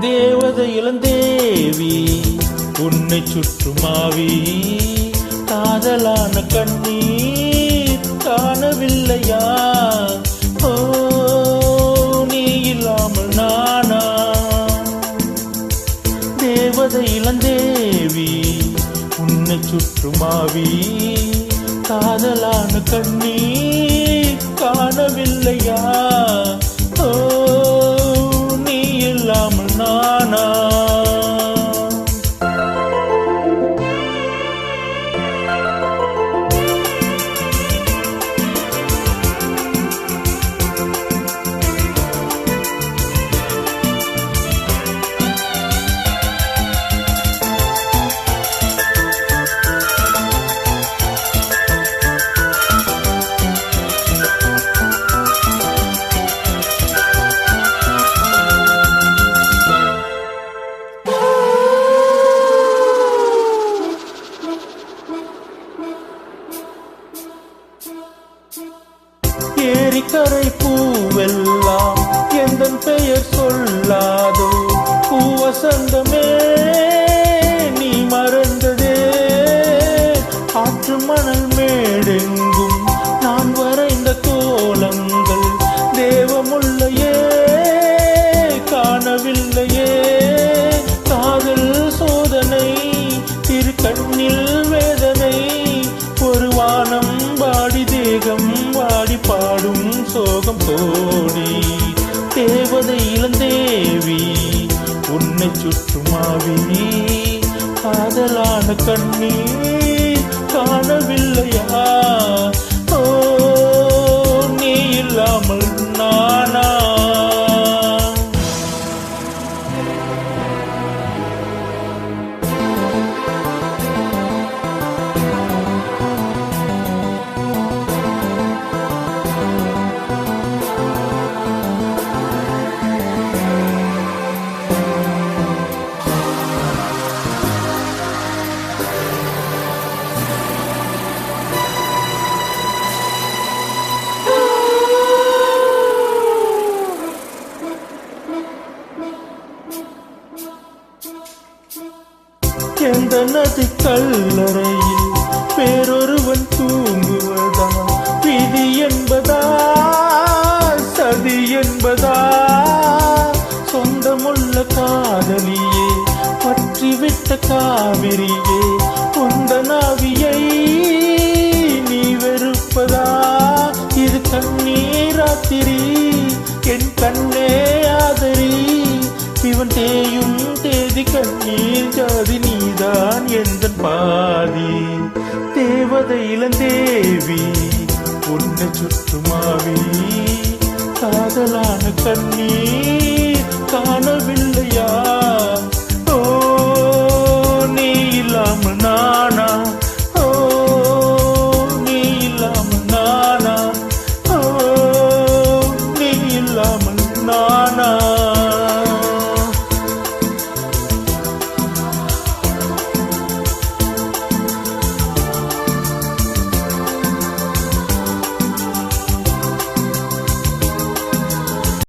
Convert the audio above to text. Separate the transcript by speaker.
Speaker 1: தேவதை இளந்தேவி உன்னை சுற்றுமாவி காதலான கண்ணீர் காணவில்லையா? ஓ நீ இல்லாமல் நானா? தேவதை இளந்தேவி உன்னை சுற்றுமாவி காதலான கண்ணீர் காணவில்லையா? ஓ நீ இல்லாமல் நானா? ஏரிக்கரை பூவெல்லாம் எந்தன் பெயர் சொல்லாதோ? பூவசந்தமே நீ மறந்ததே. ஆற்று மணல் மேடெங்கும் நான் வரைந்த கோலங்கள் தேவமுள்ளையே காணவில்லையே. காதல் சோதனை திரு கண்ணில் வேதனை. ஒரு வானம் வாடி தேகம் வாடி பாடும் சோகம் கோடி. தேவதை இளந்தேவி உன்னை சுற்றுமாவி காதலான கண்ணீர் காணவில்லையா? ஓ நீ இல்லாமல் நானா? எந்த நதி கல்லறையில் வேறொருவன் தூங்குவதா? விதி என்பதா சதி என்பதா? சொந்தமுள்ள காதலியே பற்றிவிட்ட காவிரியே உந்த நாவியை நீ வெறுப்பதா? இது கண்ணீராத்திரி என் கண்ணே ஆதரி. இவன் தேயும் தேதி கண்ணீர் ஜாதி நீதான் எந்த பாதி. தேவதை இளந்தேவி உன்னை சுற்றுமாவி காதலான கண்ணீர்